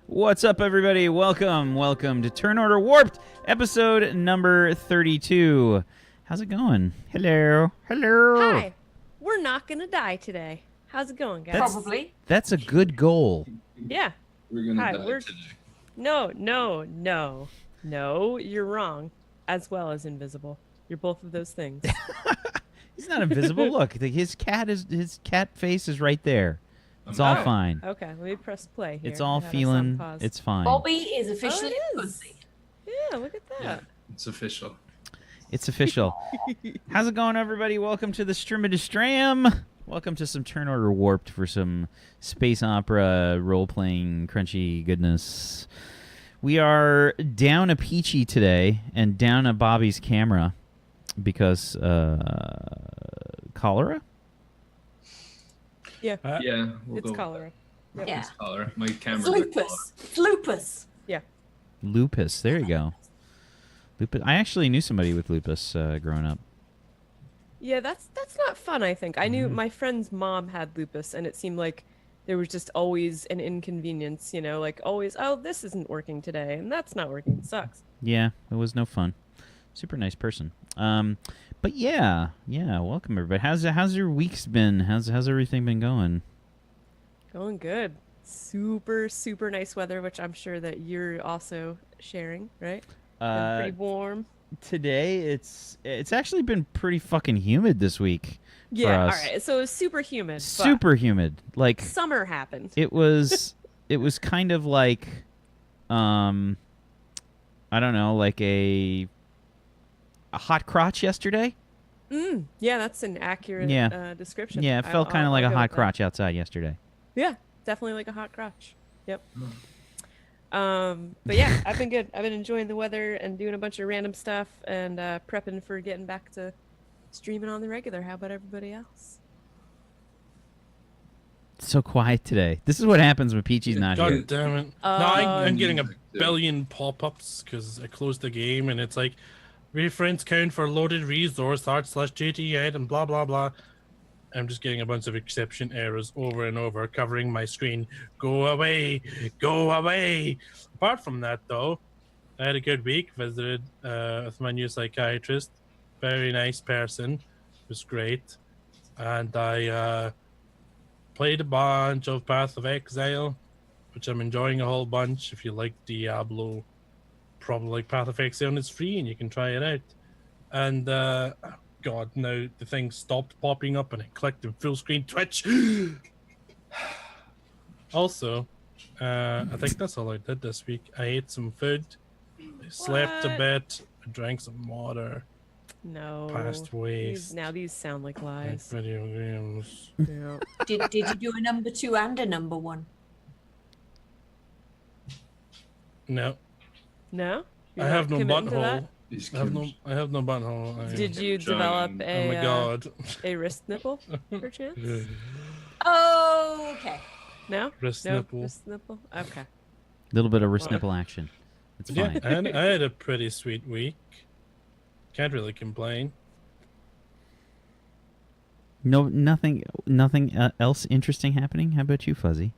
What's up, everybody? Welcome to Turn Order Warped, episode number 32. How's it going? Hello. Hi. We're not gonna die today. How's it going, guys? Probably. That's a good goal. Yeah. We're gonna Hi, die today. No. You're wrong. As well as invisible. You're both of those things. He's not invisible. Look, his cat face is right there. It's all fine. Okay, let me press play here. It's all Have a feeling. sound pause. It's fine. Bobby is officially Oh, it is. pussy. Yeah, look at that. Yeah, it's official. It's official. How's it going, everybody? Welcome to the Stream of Stram. Welcome to some Turn Order Warped for some space opera role-playing crunchy goodness. We are down a Peachy today and down a Bobby's camera because cholera? Yeah. Yeah, It's cholera. Yep. It's cholera. My camera's Lupus. Lupus. Yeah. Lupus. There you go. Lupus. I actually knew somebody with lupus growing up. Yeah, that's not fun, I think. I knew my friend's mom had lupus, and it seemed like there was just always an inconvenience, like always, oh, this isn't working today, and that's not working. It sucks. Yeah, it was no fun. Super nice person. But yeah, welcome everybody. How's your weeks been? How's everything been going? Going good. Super, super nice weather, which I'm sure that you're also sharing, right? Been pretty warm. Today it's actually been pretty fucking humid this week. Yeah, for all us. right. So it was super humid. but Super humid. Like summer happened. it was kind of like I don't know, like a hot crotch yesterday. Yeah, that's an accurate description. Yeah, it felt kind of like a go hot with that. crotch outside yesterday. Yeah, definitely like a hot crotch. Yep. But yeah, I've been good. I've been enjoying the weather and doing a bunch of random stuff and prepping for getting back to streaming on the regular. How about everybody else? It's so quiet today. This is what happens when Peachy's not God here. damn it. No, I'm getting a billion pop-ups because I closed the game and it's like, reference count for loaded resource /JT8 and blah, blah, blah. I'm just getting a bunch of exception errors over and over, covering my screen. Go away, go away. Apart from that, though, I had a good week. Visited with my new psychiatrist. Very nice person. It was great. And I played a bunch of Path of Exile, which I'm enjoying a whole bunch. If you like Diablo, probably like Path of Exile, and it's free and you can try it out. And God, now the thing stopped popping up and I clicked in full screen Twitch. Also, I think that's all I did this week. I ate some food, I slept a bit, I drank some water. No. Past waste. Now these sound like lies. Video games. Yeah. Did you do a number 2 and a number 1? No, No? You're I not have no committing to that? butthole. I have no butthole. Did you John, develop Oh my God. a wrist nipple, perchance? Oh, okay. No? Wrist No nipple. wrist nipple? Okay. A little bit of wrist Well, nipple action. It's Yeah, fine. I had a pretty sweet week. Can't really complain. No, nothing else interesting happening. How about you, Fuzzy?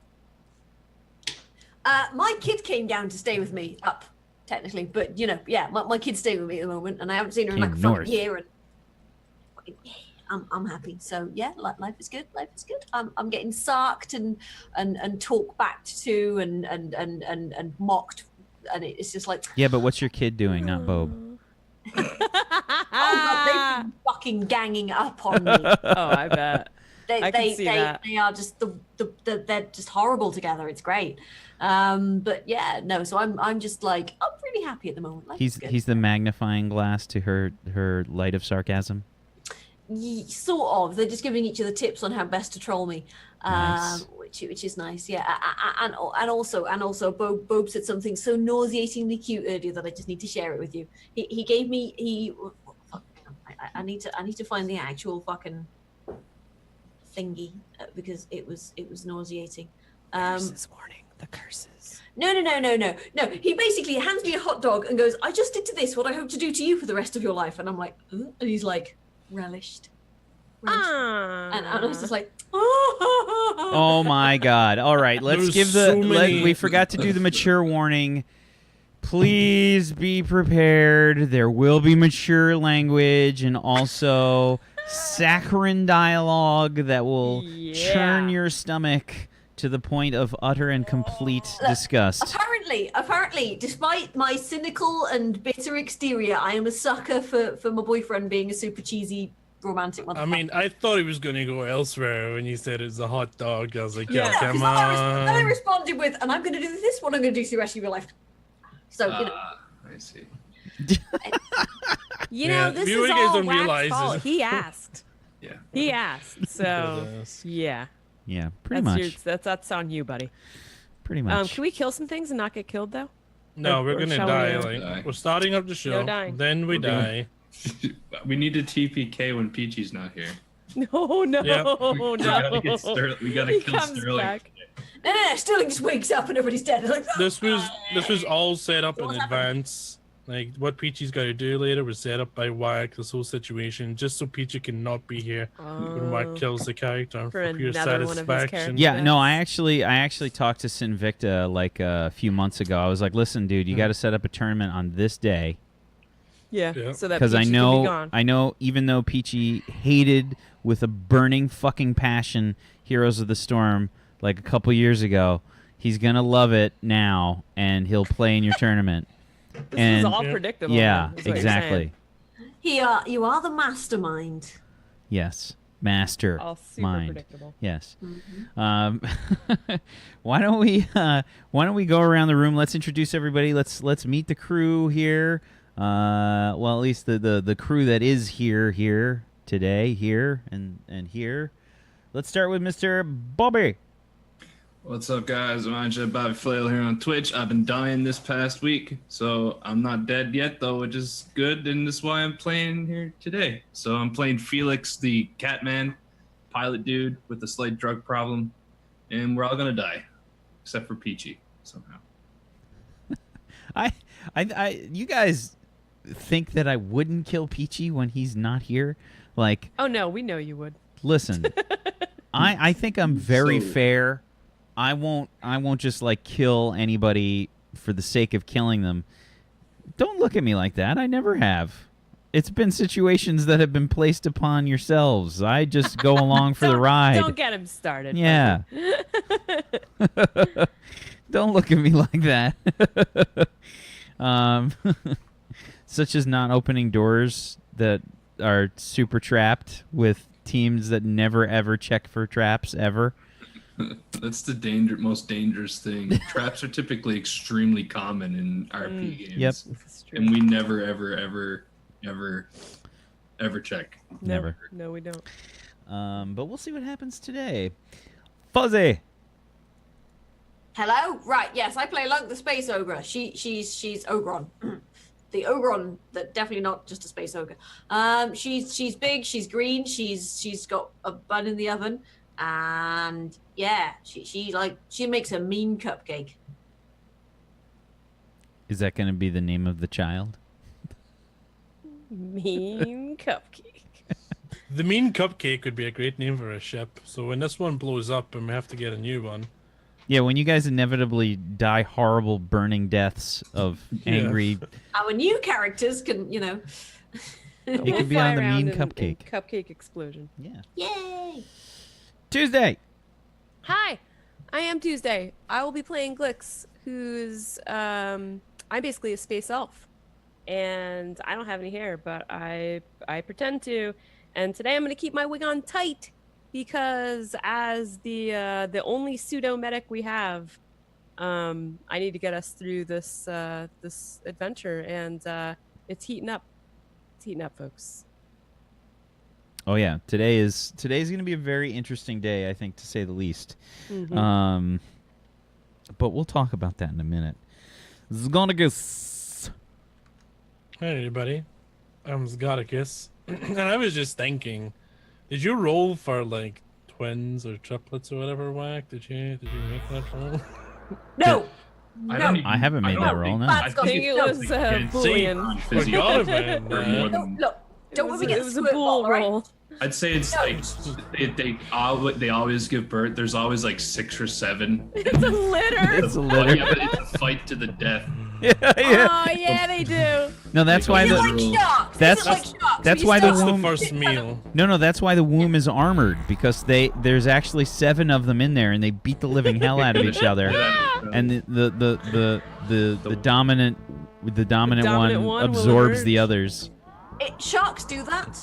My kid came down to stay with me up, technically, but yeah, my kid's staying with me at the moment, and I haven't seen her in like a Came fucking north. year, and I'm happy. So yeah, life is good. Life is good. I'm getting sarked and talked back to and mocked, and it's just like, Yeah, but what's your kid doing, not Bob? oh God, they've been fucking ganging up on me. Oh, I bet. I can see that. They are just they're just horrible together. It's great. But yeah, no. So I'm just like, I'm really happy at the moment. Life is good. He's the magnifying glass to her light of sarcasm. Sort of. They're just giving each other tips on how best to troll me, Nice. which is nice. Yeah, and also, Bob said something so nauseatingly cute earlier that I just need to share it with you. He gave me I need to find the actual fucking thingy because it was nauseating. Curses warning. The curses. No. He basically hands me a hot dog and goes, "I just did to this what I hope to do to you for the rest of your life." And I'm like, and he's like, relished. And I was just like, Oh my God! All right, let's There's give so many- we forgot to do the mature warning. Please be prepared. There will be mature language and also saccharine dialogue that will churn your stomach to the point of utter and complete disgust. Apparently, despite my cynical and bitter exterior, I am a sucker for my boyfriend being a super cheesy romantic motherfucker. I mean, I thought he was going to go elsewhere when you said it's a hot dog. I was like, Yeah. yeah, come Then I on. responded with, and I'm going to do this, what I'm going to do for the rest of your life. So, I see. You Yeah, know, this you is guys all don't Wax's realize fault. is- He asked. Yeah. He asked. So, yeah. Yeah, pretty much. That's on you, buddy. Pretty much. Can we kill some things and not get killed, though? No, we're Or going to shall we, die. uh, Like, we're starting up the show. dying. Then we We're doing- die. We need to TPK when Peachy's not here. No, Yeah. no, We gotta no. get we gotta He kill comes Sterling. back. no, Sterling just wakes up and everybody's dead. Like, This was all set up in What's happening? advance. Like, what Peachy's got to do later was set up by Whack, this whole situation, just so Peachy cannot be here when Whack kills the character For for pure another one of his satisfaction. characters. Yeah, no, I actually talked to Sinvicta like a few months ago. I was like, "Listen, dude, you got to set up a tournament on this day." Yeah, Yeah. so that Because Peachy can be gone. I know, even though Peachy hated with a burning fucking passion Heroes of the Storm like a couple years ago, he's gonna love it now, and he'll play in your tournament. This and is all Yeah. predictable. yeah, then, is what you're exactly. You are the mastermind. Yes, master saying. All super mind. predictable. Yes. Mm-hmm. Why don't we go around the room? Let's introduce everybody. Let's meet the crew here. Well, at least the crew that is here today, here and here. Let's start with Mr. Bobby. What's up, guys? I'm H.A.W.K Flail here on Twitch. I've been dying this past week, so I'm not dead yet, though, which is good, and that's why I'm playing here today. So I'm playing Felix, the Catman, pilot dude with a slight drug problem, and we're all gonna die, except for Peachy somehow. You guys think that I wouldn't kill Peachy when he's not here? Like, Oh no, we know you would. listen, I think I'm very So- fair. I won't just like kill anybody for the sake of killing them. Don't look at me like that. I never have. It's been situations that have been placed upon yourselves. I just go along for the ride. Don't get him started. Yeah. Don't look at me like that. Such as not opening doors that are super trapped with teams that never ever check for traps ever. That's the most dangerous thing. Traps are typically extremely common in RP games. Yep. This is true. And we never, ever check. No, Never. No, we don't. But we'll see what happens today. Fuzzy. Hello? Right, yes, I play Lunk the Space Ogre. She's Ogron. The Ogron, that definitely not just a space ogre. She's big, she's green, she's got a bun in the oven, and yeah, she makes a mean cupcake. Is that going to be the name of the child? Mean cupcake. The Mean Cupcake would be a great name for a ship. So when this one blows up and we have to get a new one. Yeah, when you guys inevitably die horrible burning deaths of angry... Our new characters can, you know. It We'll could be fly on the around mean in cupcake. Cupcake explosion. Yeah. Yay! Tuesday. Hi, I am Tuesday. I will be playing Glix, who's I'm basically a space elf, and I don't have any hair, but I pretend to. And today I'm going to keep my wig on tight because as the only pseudo medic we have, I need to get us through this this adventure, and it's heating up. It's heating up, folks. Oh yeah, today's going to be a very interesting day, I think, to say the least. Mhm. But we'll talk about that in a minute. Zgonicus. Hey everybody, I'm Zgonicus. And I was just thinking, did you roll for like twins or triplets or whatever, Whack? Did you make that roll? No! I haven't made that roll, no. That's got I think it was Boolean. Forgot about that. No, look, don't let me get It was a squirt bull bottle, right? roll. I'd say it's like they always give birth. There's always like 6 or 7. It's a litter. It's a litter. Yeah, but it's a fight to the death. yeah. Oh yeah, they do. No, that's why Is it the like sharks? that's- Is it like sharks? that's You why the start- That's the womb- first meal. no, that's why the womb is armored, because there's actually 7 of them in there, and they beat the living hell out of each other. And the dominant dominant one one will absorbs the emerge. others. Sharks do that.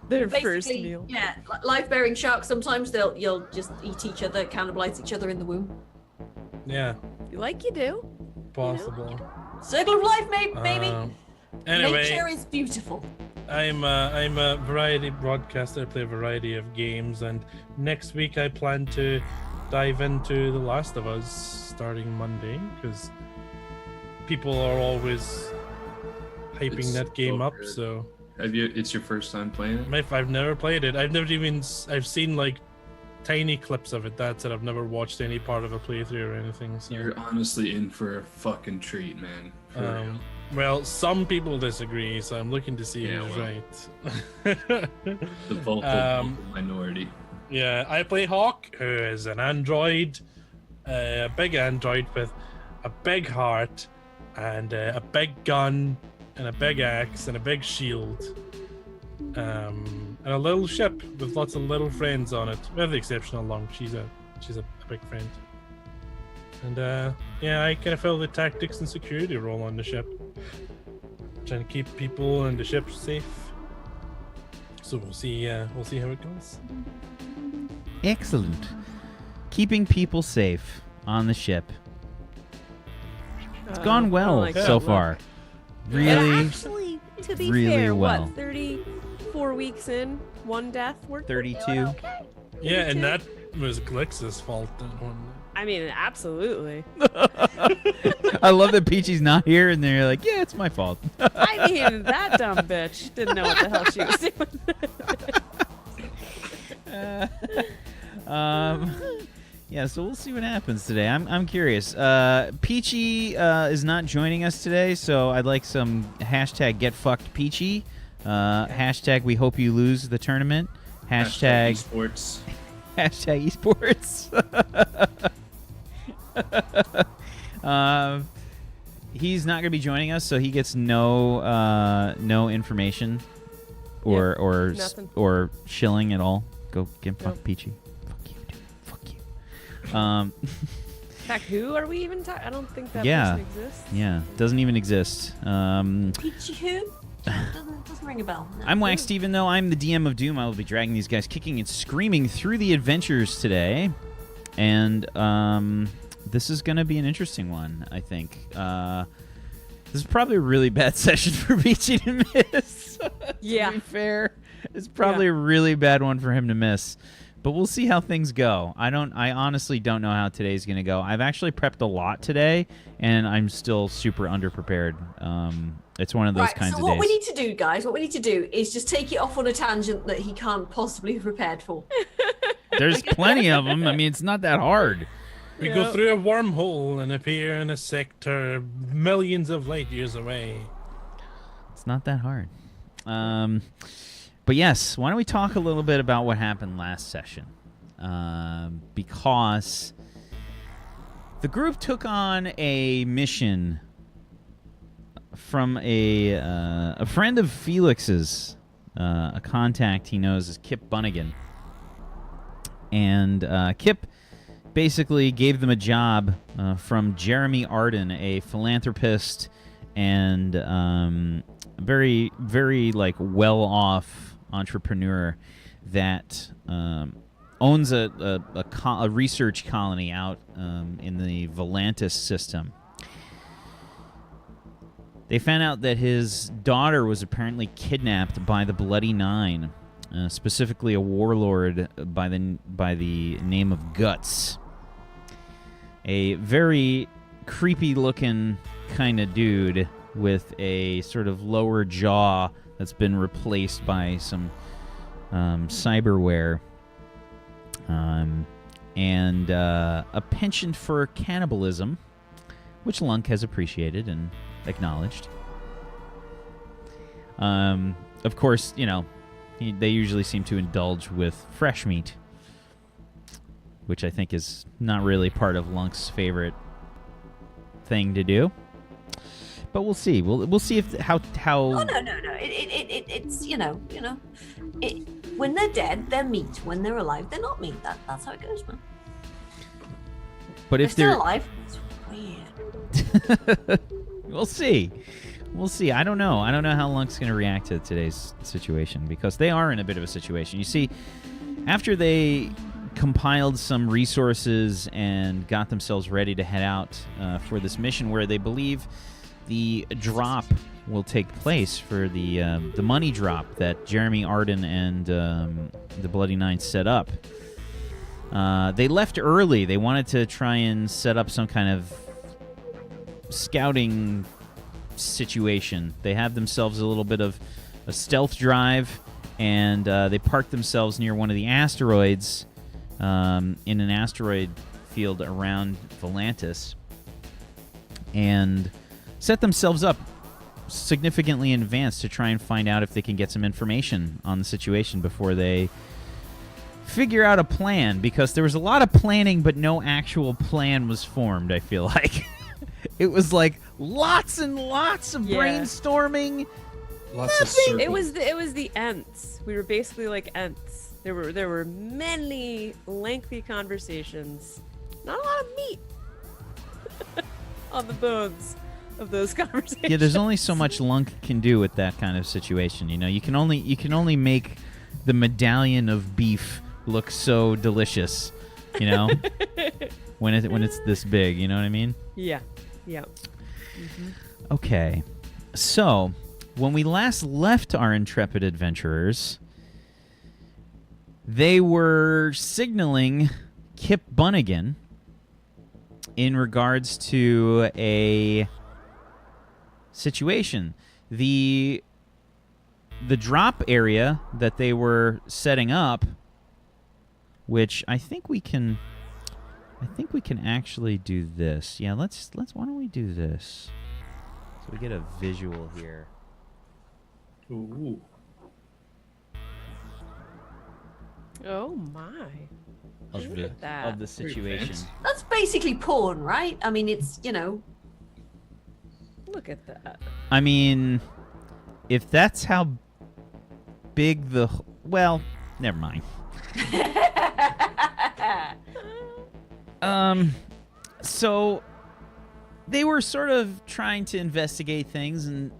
Their first Basically, meal. yeah, life-bearing sharks. Sometimes you'll just eat each other, cannibalize each other in the womb. Yeah, Like you do. possible. Circle of life, maybe. Anyway, Nature is beautiful. I'm a variety broadcaster. I play a variety of games, and next week I plan to dive into The Last of Us starting Monday because people are always hyping It's that game so up. good. So It's your first time playing it? I've never played it. I've seen like tiny clips of it. That's it. I've never watched any part of a playthrough or anything. So. You're honestly in for a fucking treat, man. For real. Well, some people disagree, so I'm looking to see Yeah, who's well. right. The vocal minority. Yeah, I play H.A.W.K, who is an android, a big android with a big heart and a big gun and a big axe and a big shield, and a little ship with lots of little friends on it, with the exception of Lunk. She's a big friend. And I kind of fill the tactics and security role on the ship, trying to keep people and the ship safe. So we'll see how it goes. Excellent. Keeping people safe on the ship. It's gone well so far. Really, actually, to be really fair, well. what, 34 weeks in, one death? We're 32. doing okay. Yeah, and that was Glix's fault. That one. I mean, absolutely. I love that Peachy's not here, and they're like, yeah, it's my fault. I mean, that dumb bitch didn't know what the hell she was doing. Yeah, so we'll see what happens today. I'm curious. Peachy is not joining us today, so I'd like some hashtag get fucked Peachy. Hashtag we hope you lose the tournament. Hashtag esports. Hashtag esports. He's not going to be joining us, so he gets no information or shilling at all. Go get fucked Peachy. In fact, who are we even talking? I don't think that person exists. Yeah, doesn't even exist. Peachy who? Doesn't ring a bell. No. I'm Wax Steven, though. I'm the DM of Doom. I will be dragging these guys kicking and screaming through the adventures today. And this is going to be an interesting one, I think. This is probably a really bad session for Peachy to miss. Yeah. To be fair. It's probably a really bad one for him to miss. But we'll see how things go. I honestly don't know how today's going to go. I've actually prepped a lot today, and I'm still super underprepared. It's one of those kinds of days. So what we need to do, guys, is just take it off on a tangent that he can't possibly have prepared for. There's plenty of them. I mean, it's not that hard. We go through a wormhole and appear in a sector millions of light years away. It's not that hard. But yes, why don't we talk a little bit about what happened last session? Because the group took on a mission from a friend of Felix's, a contact he knows is Kip Bunnigan. And Kip basically gave them a job from Jeremy Arden, a philanthropist and very, very like well-off entrepreneur that owns a research colony out in the Volantis system. They found out that his daughter was apparently kidnapped by the Bloody Nine, specifically a warlord by the name of Guts, a very creepy-looking kind of dude with a sort of lower jaw that's been replaced by some cyberware, and a penchant for cannibalism, which Lunk has appreciated and acknowledged. Of course, they usually seem to indulge with fresh meat, which I think is not really part of Lunk's favorite thing to do. But we'll see. We'll see if how. Oh, no. It's when they're dead, they're meat. When they're alive, they're not meat. That's how it goes, man. But if they're still alive, it's weird. We'll see. I don't know. I don't know how Lunk's going to react to today's situation, because they are in a bit of a situation. You see, after they compiled some resources and got themselves ready to head out for this mission, where they believe the drop will take place for the money drop that Jeremy Arden and the Bloody Nine set up. They left early. They wanted to try and set up some kind of scouting situation. They have themselves a little bit of a stealth drive, and they parked themselves near one of the asteroids in an asteroid field around Volantis, and set themselves up significantly in advance to try and find out if they can get some information on the situation before they figure out a plan, because there was a lot of planning but no actual plan was formed, I feel like. It was like lots and lots of Yeah. brainstorming. Lots of circles. It was the Ents. We were basically like Ents. There were many lengthy conversations. Not a lot of meat on the bones of those conversations. Yeah, there's only so much Lunk can do with that kind of situation. You know, you can only make the medallion of beef look so delicious. You know, when it's this big. You know what I mean? Yeah. Okay, so when we last left our intrepid adventurers, they were signaling Kip Bunnigan in regards to a situation. The drop area that they were setting up, which I think we can actually do this. Yeah, let's why don't we do this? So we get a visual here. Ooh. Oh my. Of Look the, at that. of the situation. fancy. That's basically porn, right? I mean, it's, you know. Look at that. I mean, if that's how big well, never mind. So they were sort of trying to investigate things, and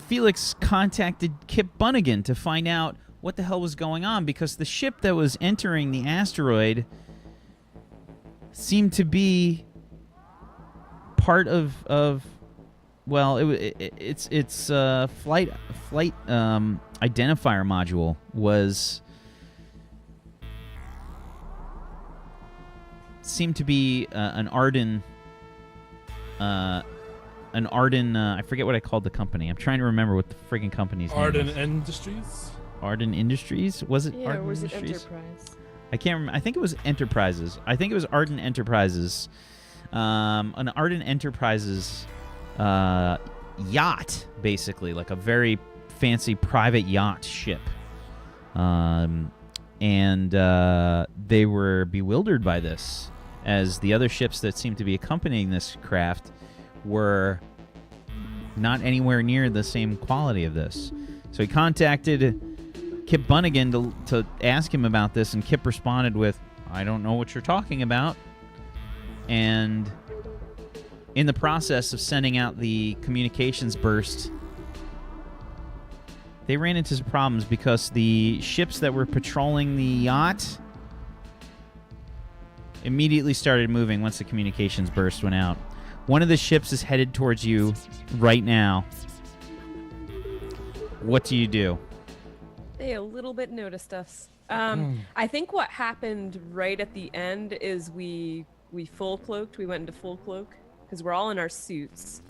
Felix contacted Kip Bunnigan to find out what the hell was going on, because the ship that was entering the asteroid seemed to be part of well, its flight identifier module seemed to be an Arden. I forget what I called the company. I'm trying to remember what the friggin' company's name Arden was. Industries. Arden Industries? Was it Yeah, Arden or was it Industries? Enterprise? I can't remember. I think it was Enterprises. I think it was Arden Enterprises. An Arden Enterprises yacht, basically, like a very fancy private yacht ship. And they were bewildered by this, as the other ships that seemed to be accompanying this craft were not anywhere near the same quality of this. So he contacted Kip Bunnigan to ask him about this, and Kip responded with, "I don't know what you're talking about." And in the process of sending out the communications burst, they ran into some problems, because the ships that were patrolling the yacht immediately started moving once the communications burst went out. One of the ships is headed towards you right now. What do you do? They a little bit noticed us. I think what happened right at the end is we full cloaked. We went into full cloak because we're all in our suits.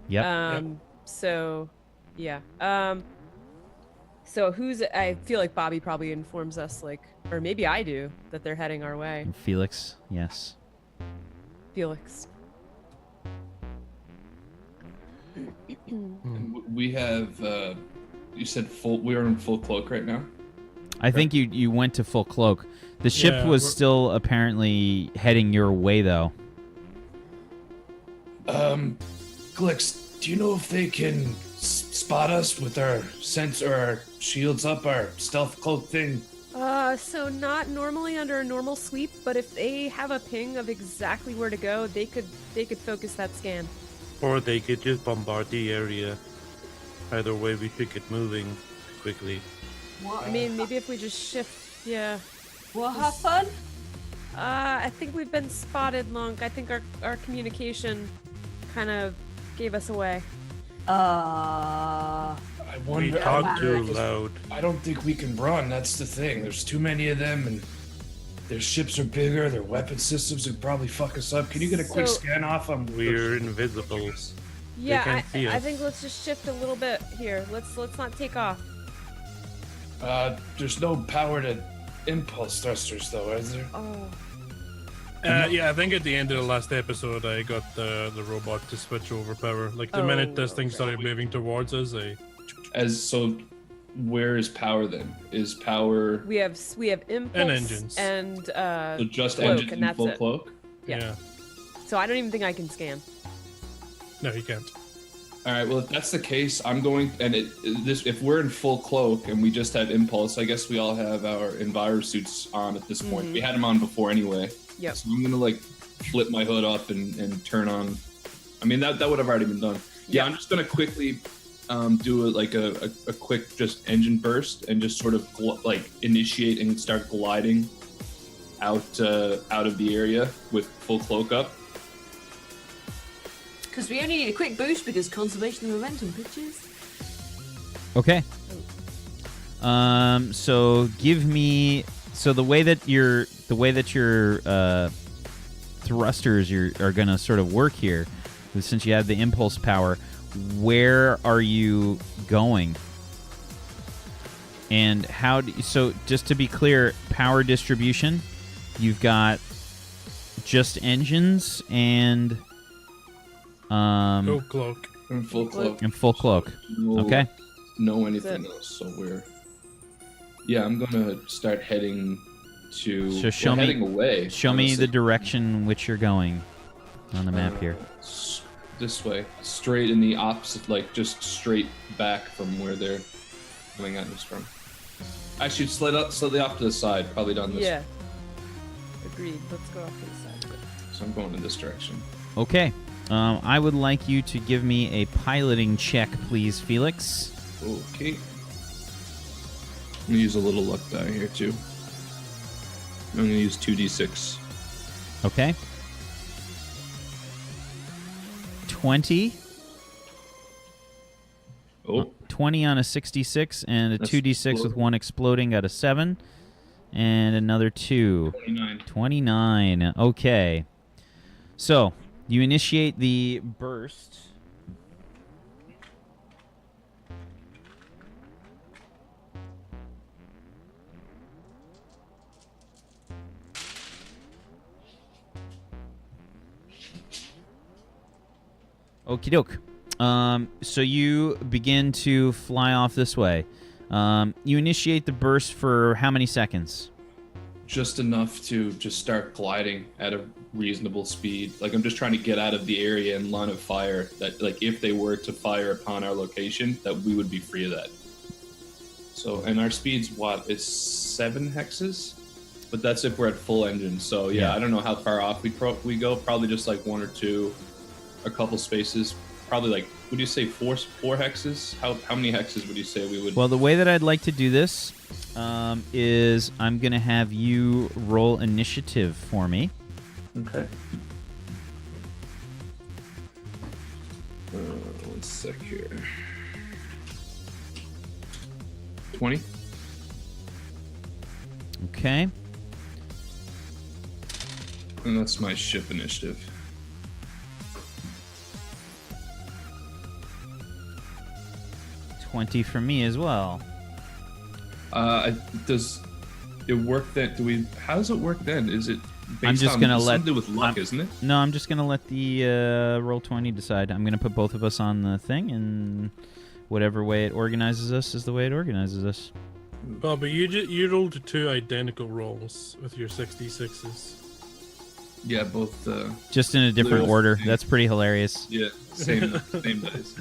Yep. So, yeah. So I feel like Bobby probably informs us, like, or maybe I do, that they're heading our way. Felix, yes. Felix. And we have, you said we are in full cloak right now? I think you went to full cloak. The ship Yeah, was we're- still apparently heading your way, though. Glix, do you know if they can spot us with our sensor, our shields up, our stealth cloak thing? So not normally under a normal sweep, but if they have a ping of exactly where to go, they could focus that scan. Or they could just bombard the area. Either way, we should get moving quickly. What? I mean, maybe if we just shift, yeah. What happened? I think we've been spotted, Lunk. I think our communication kind of gave us away. I We wonder. talk too loud. I don't think we can run. That's the thing. There's too many of them, and their ships are bigger. Their weapon systems would probably fuck us up. Can you get a quick So- scan off them? We're invisible. Yeah, can't see I us. think let's just shift a little bit here. Let's not take off. There's no power to impulse thrusters, though, is there? Oh, Yeah, I think at the end of the last episode, I got the robot to switch over power. Like the minute this thing started moving towards us, Where is power then? Is power we have impulse engines. and so just cloak, engines and in that's full it. cloak? Yeah. yeah. So I don't even think I can scan. No, you can't. All right. Well, if that's the case, I'm going. And if we're in full cloak and we just have impulse, I guess we all have our enviro suits on at this point. We had them on before anyway. Yep. So I'm gonna like flip my hood up and turn on. I mean that would have already been done. Yeah. I'm just gonna quickly do a quick just engine burst and just sort of like initiate and start gliding out of the area with full cloak up. Because we only need a quick boost because conservation of momentum, bitches. Okay. So give me the way that your thrusters are gonna sort of work here, since you have the impulse power. Where are you going? And how? So just to be clear, power distribution. You've got just engines and Full cloak. And full cloak. and full cloak. Okay. Know anything else? So I'm gonna start heading to. So show me. Heading away. Show me honestly. the direction in which you're going on the map here. This way, straight in the opposite, like just straight back from where they're coming at us from. Actually, slightly off to the side, probably down this. Yeah. Agreed. Let's go off to the side of it. So I'm going in this direction. Okay. I would like you to give me a piloting check, please, Felix. Okay. I'm gonna use a little luck die here too. I'm gonna use 2d6. Okay. 20. Oh, 20 on a 66, and a That's 2d6 with exploding. one exploding got a 7, and another 2. 29. 29. Okay. So, you initiate the burst. Okie doke. So you begin to fly off this way. You initiate the burst for how many seconds? Just enough to just start gliding at a reasonable speed. Like I'm just trying to get out of the area and line of fire that, like, if they were to fire upon our location, that we would be free of that. So, and our speed's what? Is 7 hexes? But that's if we're at full engine. So yeah, I don't know how far off we go. Probably just like 1 or 2, a couple spaces. Probably like, would you say four hexes? How many hexes would you say we would? Well, the way that I'd like to do this is I'm going to have you roll initiative for me. Okay. 1 sec here. 20. Okay. And that's my ship initiative. 20 for me as well. Does it work then? How does it work then? Is it based I'm just on gonna something let- to do with luck, I'm- isn't it? No, I'm just going to let the roll 20 decide. I'm going to put both of us on the thing, and whatever way it organizes us is the way it organizes us. Well, but you rolled 2 identical rolls with your 66s. Yeah, both. Just in a different Little order. thing. That's pretty hilarious. Yeah, same dice.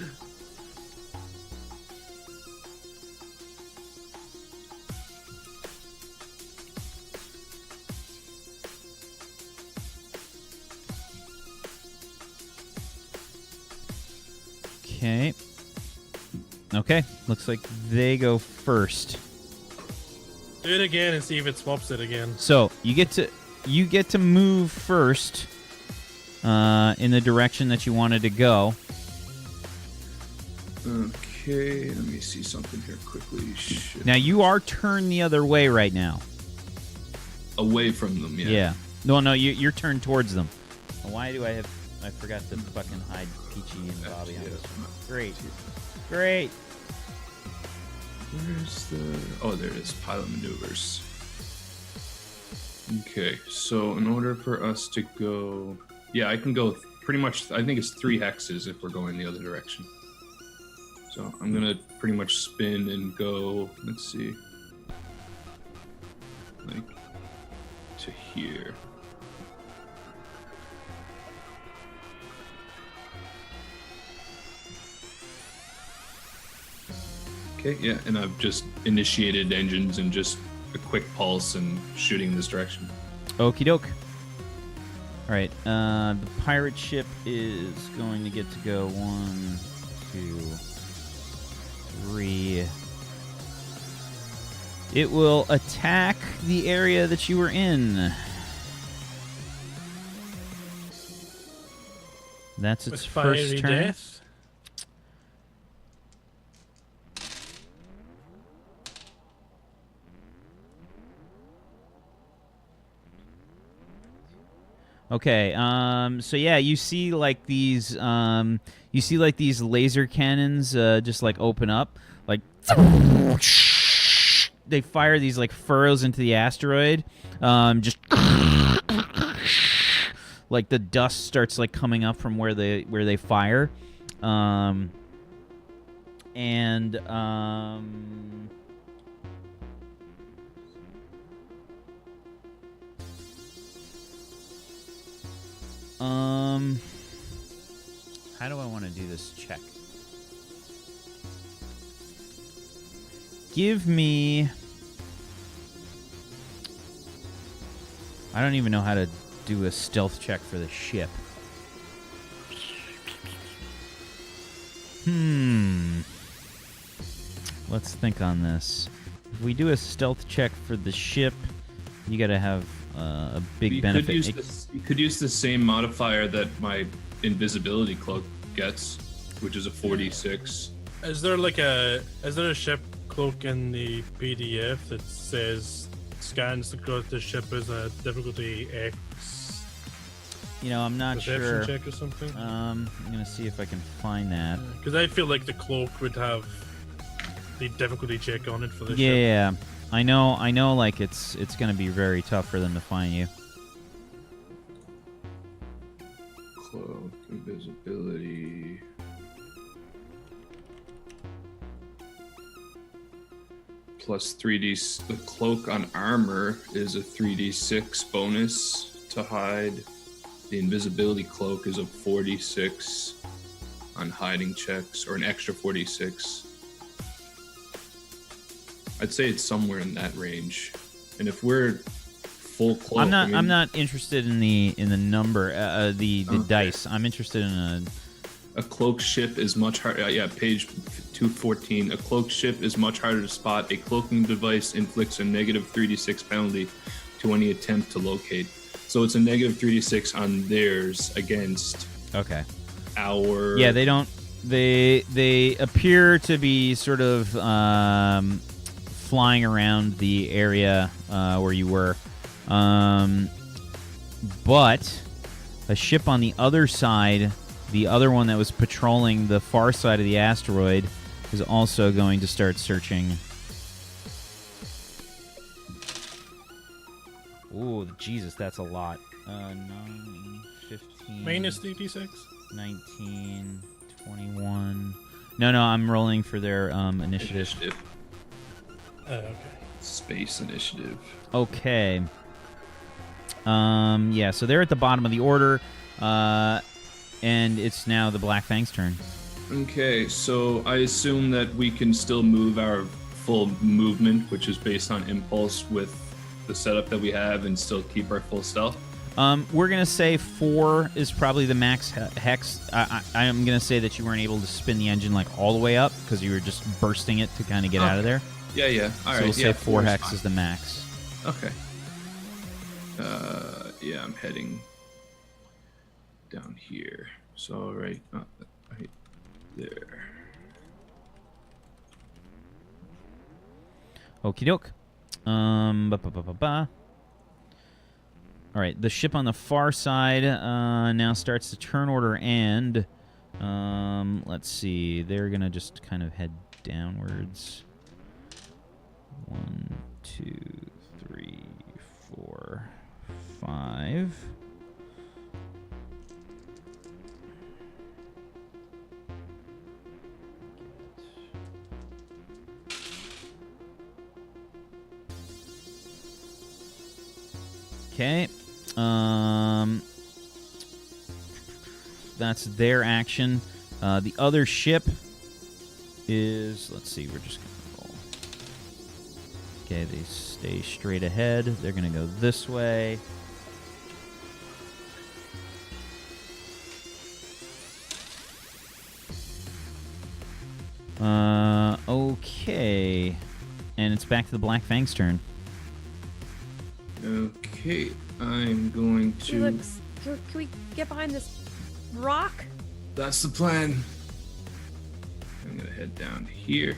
Okay. Okay, looks like they go first. Do it again and see if it swaps it again. So you get to move first in the direction that you wanted to go. Okay, let me see something here quickly. Shit. Now you are turned the other way right now. Away from them, yeah. Yeah. No, you're turned towards them. Why do I forgot to fucking hide Peachy and Bobby on this one. Great. Where's the... Oh, there it is. Pilot maneuvers. Okay, so in order for us to go... Yeah, I can go pretty much... I think it's 3 hexes if we're going the other direction. So I'm going to pretty much spin and go... Let's see. Like, to here. Okay, yeah, and I've just initiated engines and just a quick pulse and shooting in this direction. Okie doke. All right, the pirate ship is going to get to go 1, 2, 3. It will attack the area that you were in. That's its With fiery first turn. death. Okay, so yeah, you see like these laser cannons just like open up, like they fire these like furrows into the asteroid, just like the dust starts like coming up from where they fire, and how do I want to do this check? Give me... I don't even know how to do a stealth check for the ship. Let's think on this. If we do a stealth check for the ship, you gotta have a big benefit. You could use the same modifier that my invisibility cloak gets, which is a 46. Is there a ship cloak in the PDF that says scans across the ship as a difficulty X? You know, I'm not perception sure. check or something. I'm gonna see if I can find that. Because I feel like the cloak would have the difficulty check on it for the ship. Yeah, I know. Like it's gonna be very tough for them to find you. Cloak, invisibility. Plus 3D. The cloak on armor is a 3d6 bonus to hide. The invisibility cloak is a 46 on hiding checks, or an extra 46. I'd say it's somewhere in that range. And if we're full cloak, I'm not interested in the number, the Okay. dice. I'm interested in a cloak ship is much harder. Yeah, page 214. A cloak ship is much harder to spot. A cloaking device inflicts a negative 3d6 penalty to any attempt to locate. So it's a negative 3d6 on theirs against okay. our. Yeah, they don't. They appear to be sort of flying around the area where you were, but a ship on the other side, the other one that was patrolling the far side of the asteroid, is also going to start searching. Ooh, Jesus, that's a lot. 9, 15... Minus 3d6? 19, 21... No, I'm rolling for their initiative. Okay. Space initiative. Okay. Yeah, so they're at the bottom of the order, and it's now the Black Fang's turn. Okay, so I assume that we can still move our full movement, which is based on impulse with the setup that we have, and still keep our full stealth. We're going to say 4 is probably the max hex. I'm going to say that you weren't able to spin the engine like all the way up because you were just bursting it to kind of get out of there. Yeah. All right. So we'll say 4 hex fine. is the max. Okay. Yeah, I'm heading down here. So right there. Okie doke. All right, the ship on the far side now starts the turn order, and let's see, they're gonna just kind of head downwards. 1, 2, 3, 4, 5. Okay. That's their action. The other ship is, let's see, we're just Okay, they stay straight ahead. They're going to go this way. Okay. And it's back to the Black Fang's turn. Okay, I'm going to... Felix, can we get behind this rock? That's the plan. I'm gonna head down here.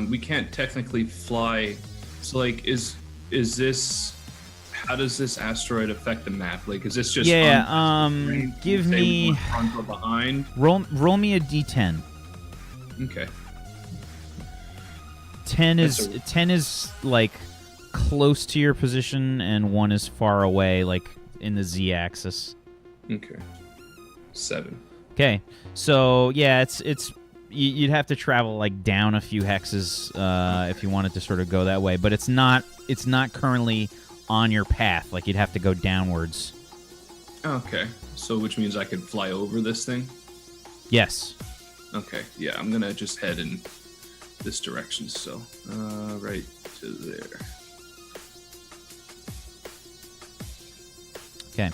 We can't technically fly. So, like, is this... How does this asteroid affect the map? Like, is this just... Give me... Front or behind? Roll me a d10. Okay. 10 is like close to your position, and 1 is far away, like in the z-axis. Okay. 7. Okay, so yeah, it's you'd have to travel like down a few hexes if you wanted to sort of go that way, but it's not currently on your path. Like, you'd have to go downwards. Okay, so which means I could fly over this thing? Yes. Okay, yeah, I'm gonna just head in this direction, so right to there. Okay.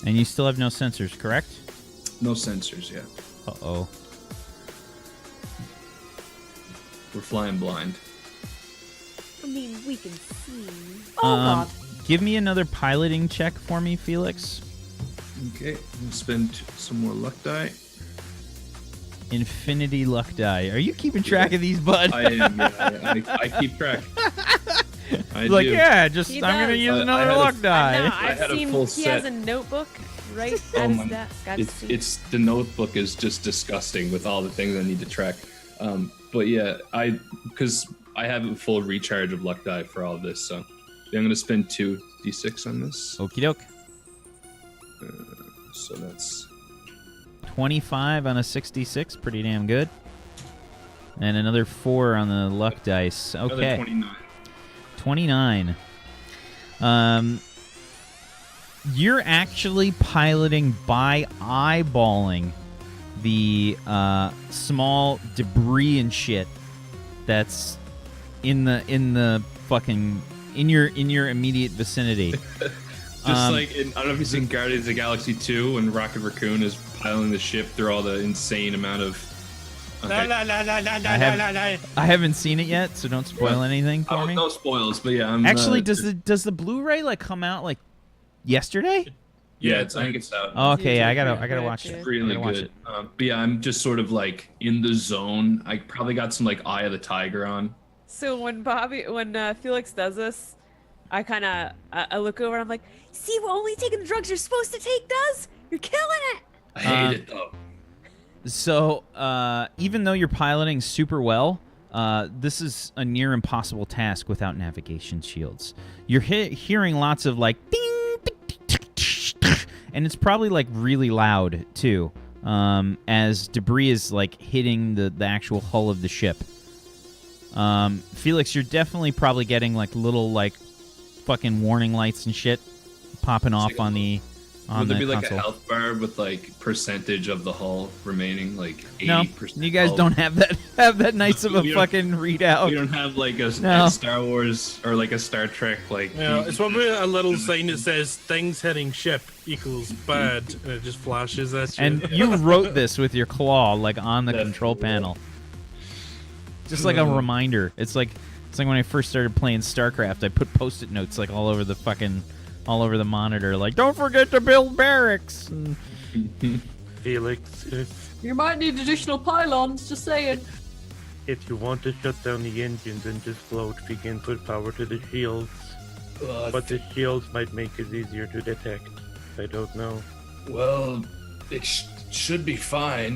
And you still have no sensors, correct? No sensors, yeah. Uh-oh. We're flying blind. I mean, we can see. Oh God. Give me another piloting check for me, Felix. Okay, I'm gonna spend some more luck die. Infinity luck die. Are you keeping track of these, bud? I am, yeah, I keep track. I like, do. yeah, just He I'm gonna does. use I another had a- luck No, die. I've had a seen full he has set. a notebook right Oh at his my- desk. I've seen. It's the notebook is just disgusting with all the things I need to track. But yeah, because I have a full recharge of luck die for all of this, so I'm gonna spend 2d6 on this. Okie doke. So that's 25 on a 66, pretty damn good. And another 4 on the luck dice. another Okay. 29. 29. You're actually piloting by eyeballing the small debris and shit that's in your immediate vicinity. Just like I don't know if you've seen Guardians of the Galaxy 2 when Rocket Raccoon is piloting the ship through all the insane amount of. Okay. I haven't seen it yet, so don't spoil anything for me. No spoils, but yeah. I'm, Actually, does the Blu-ray like come out like yesterday? Yeah, I think it's out. Oh, okay, It's I gotta pretty watch quick, it. yeah. Really I gotta watch good. it. But yeah, I'm just sort of like in the zone. I probably got some like Eye of the Tiger on. So when Felix does this, I look over and I'm like, see, we're only taking the drugs you're supposed to take, does? You're killing it. I hate it though. So, even though you're piloting super well, this is a near impossible task without navigation shields. You're hearing lots of like ding, ding, ding, ding, ding, and it's probably like really loud too, as debris is like hitting the actual hull of the ship. Felix, you're definitely probably getting like little like fucking warning lights and shit popping off on the Would there be like console. a health bar with like percentage of the hull remaining, like 80%? No, you guys hull? don't have that nice of a We don't- fucking readout. We don't have like a No. Star Wars or like a Star Trek like. Yeah, it's probably a little sign that says things hitting ship equals bad, and it just flashes at you. And you wrote this with your claw, like on the control panel, just like a reminder. It's like when I first started playing StarCraft, I put Post-it notes like all over the monitor, like don't forget to build barracks. And Felix, You might need additional pylons, just saying. if you want to shut down the engines and just float, we can put power to the shields. But the shields might make it easier to detect. I don't know. Well, it should be fine.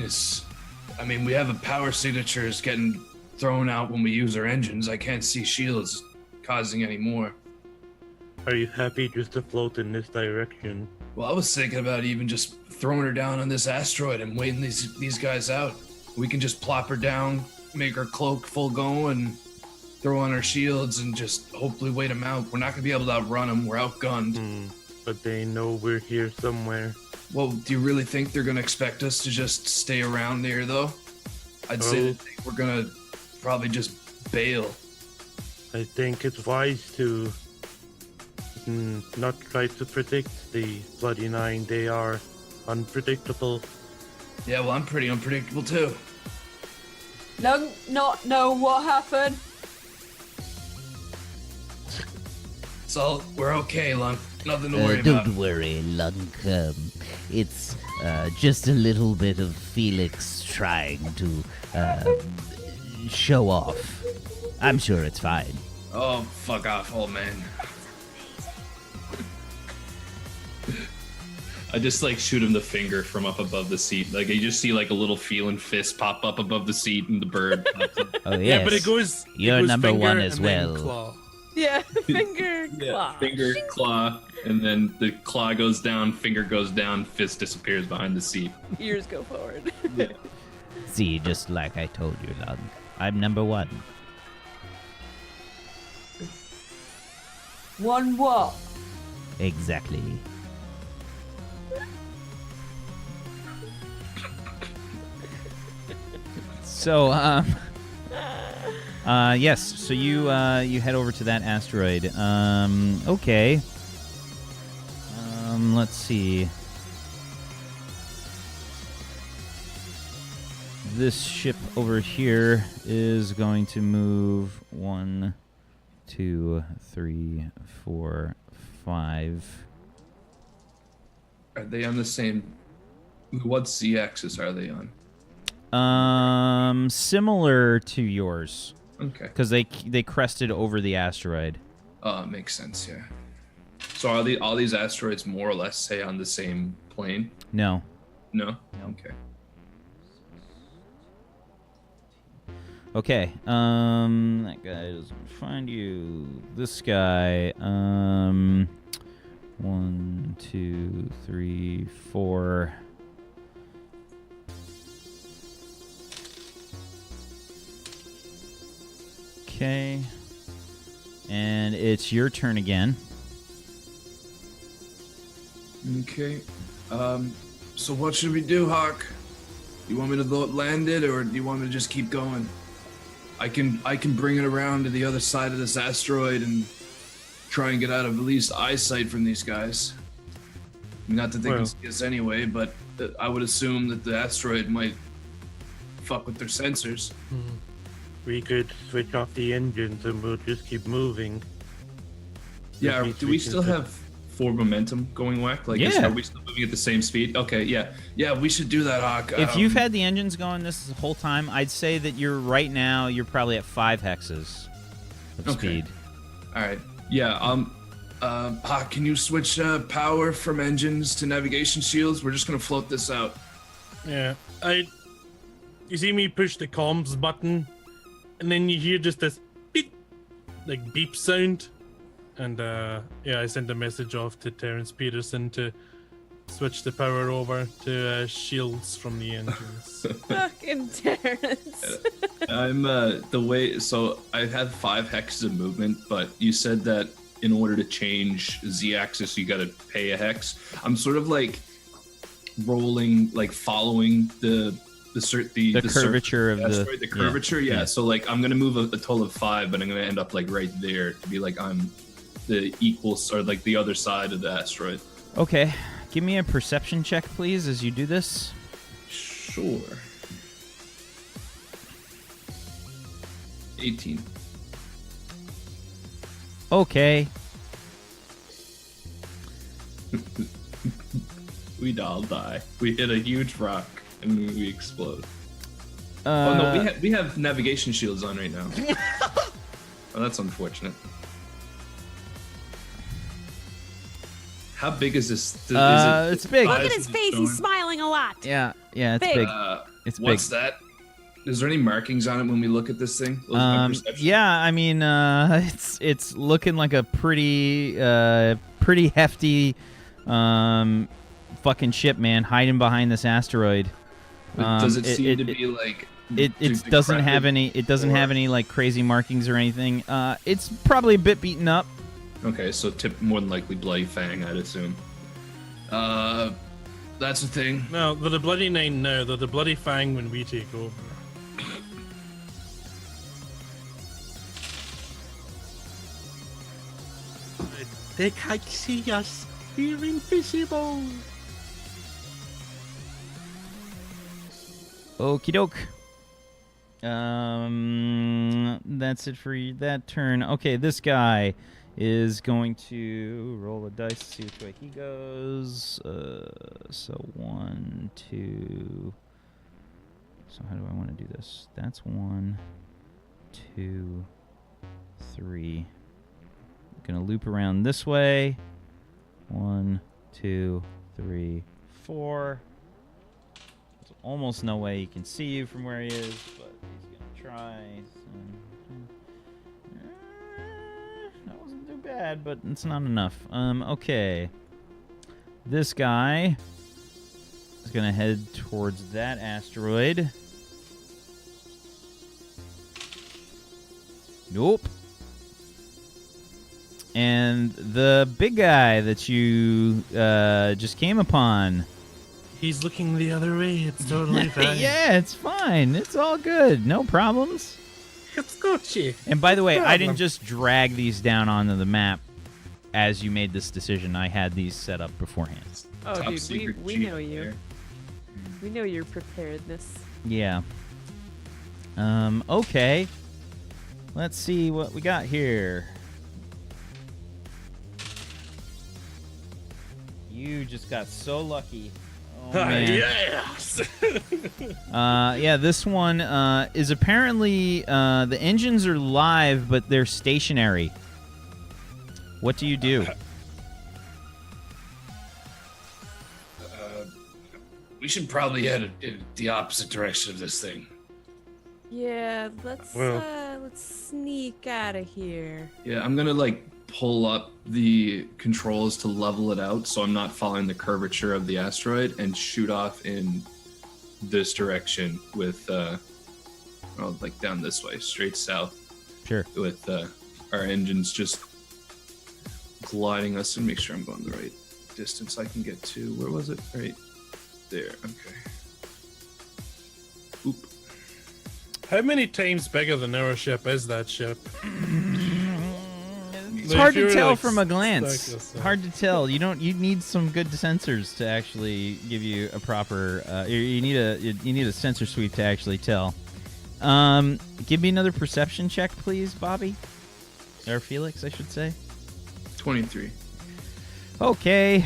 We have a power signatures getting thrown out when we use our engines. I can't see shields causing any more. Are you happy just to float in this direction? Well, I was thinking about even just throwing her down on this asteroid and waiting these guys out. We can just plop her down, make her cloak full go, and throw on our shields and just hopefully wait them out. We're not gonna be able to outrun them. We're outgunned. But they know we're here somewhere. Well, do you really think they're gonna expect us to just stay around here, though? I'd say that we're gonna probably just bail. I think it's wise to not try to predict the Bloody Nine. They are unpredictable. Yeah, well, I'm pretty unpredictable too. Lunk, not know what happened. So we're okay, Lunk. Nothing to worry about. Don't worry, Lunk. It's just a little bit of Felix trying to show off. I'm sure it's fine. Oh, fuck off, old man. I just like shoot him the finger from up above the seat. Like you just see like a little feeling fist pop up above the seat, and the bird pops up. Oh yes. Yeah, but it goes. You're it goes number finger one as and then well. claw. Yeah, finger claw. Finger, claw, and then the claw goes down, finger goes down, fist disappears behind the seat. Ears go forward. Yeah. See, just like I told you, Lunk. I'm number one. One what? Exactly. So, yes. So you head over to that asteroid. Okay. Let's see. This ship over here is going to move 1, 2, 3, 4, 5. Are they on the same? What z-axis are they on? Similar to yours, Okay. because they crested over the asteroid. Makes sense. Yeah. So are all these asteroids more or less say on the same plane? No. No. Okay. Okay. That guy doesn't find you. This guy. 1, 2, 3, 4. Okay. And it's your turn again. Okay. So what should we do, Hawk? You want me to land it, or do you want me to just keep going? I can bring it around to the other side of this asteroid and try and get out of at least eyesight from these guys. Not that they can see us anyway, but I would assume that the asteroid might fuck with their sensors. We could switch off the engines and we'll just keep moving. Yeah, Just do we we still can- have forward momentum going whack? Like, Yeah. are we still moving at the same speed? Okay, yeah. Yeah, we should do that, Hawk. If you've had the engines going this whole time, I'd say that you're probably at 5 hexes of Okay. speed. All right. Yeah, Hawk, can you switch power from engines to navigation shields? We're just gonna float this out. Yeah, you see me push the comms button, and then you hear just this beep, like beep sound, and yeah, I sent a message off to Terrence Peterson to switch the power over to shields from the engines. Fucking Terrence. I'm so I have 5 hexes of movement, but you said that in order to change z-axis, you got to pay a hex. I'm sort of like rolling, like following the curvature of the asteroid, the curvature. Yeah. So like I'm gonna move a total of 5, but I'm gonna end up like right there to be like I'm the equal or like the other side of the asteroid. Okay. Give me a perception check, please, as you do this. Sure. 18. Okay. We'd all die. We hit a huge rock and we explode. Oh no, we have navigation shields on right now. Oh, that's unfortunate. How big is this? It's big. Look at his face. He's smiling a lot. Yeah, it's Big. big. It's big. What's that? Is there any markings on it when we look at this thing? My perception? Yeah, I mean, it's looking like a pretty hefty fucking ship, man, hiding behind this asteroid. Does it seem to be like? It doesn't have any. It doesn't have any like crazy markings or anything. It's probably a bit beaten up. Okay, so more than likely Black Fang, I'd assume. That's the thing. No, they're the Bloody Nine now. They're the Bloody Fang when we take over. They can't see us. We're invisible. Okie doke. That's it for that turn. Okay, this guy is going to roll a dice to see which way he goes. So 1, 2. So how do I want to do this? That's 1, 2, 3. I'm gonna loop around this way. 1, 2, 3, 4. There's almost no way he can see you from where he is, but he's gonna try. That wasn't too bad, but it's not enough. Okay. This guy is gonna head towards that asteroid. Nope. And the big guy that you just came upon. He's looking the other way. It's totally fine. Yeah, it's fine. It's all good. No problems. It's Gucci. And by the way, No I didn't problem. just drag these down onto the map as you made this decision. I had these set up beforehand. Oh, Top dude, secret we cheat know you. there. We know your preparedness. Yeah. Okay. Let's see what we got here. You just got so lucky. Oh, man. Yes. Yeah, this one is apparently the engines are live, but they're stationary. What do you do? We should probably head in the opposite direction of this thing. Yeah, let's sneak out of here. Yeah, I'm gonna like pull up the controls to level it out so I'm not following the curvature of the asteroid and shoot off in this direction with like down this way, straight south. Sure. With our engines just gliding us, and make sure I'm going the right distance I can get to. Where was it? Right there. Okay. Oop. How many times bigger than our ship is that ship? It's hard to tell like, from a stuck glance. yourself. Hard to tell. You need some good sensors to actually give you a proper. You need a sensor sweep to actually tell. Give me another perception check, please, Bobby, or Felix, I should say. 23. Okay.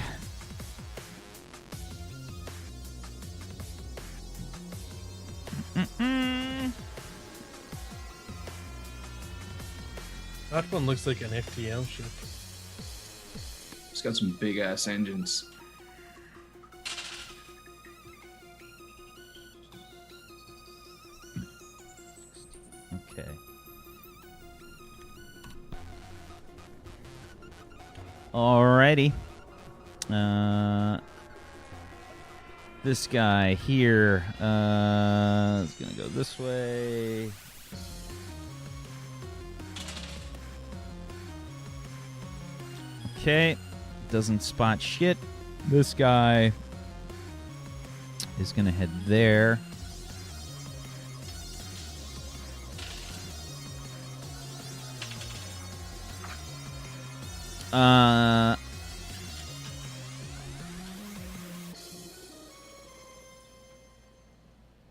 That one looks like an FTL ship. It's got some big ass engines. Okay. Alrighty. This guy here is gonna go this way. Okay, doesn't spot shit. This guy is gonna head there.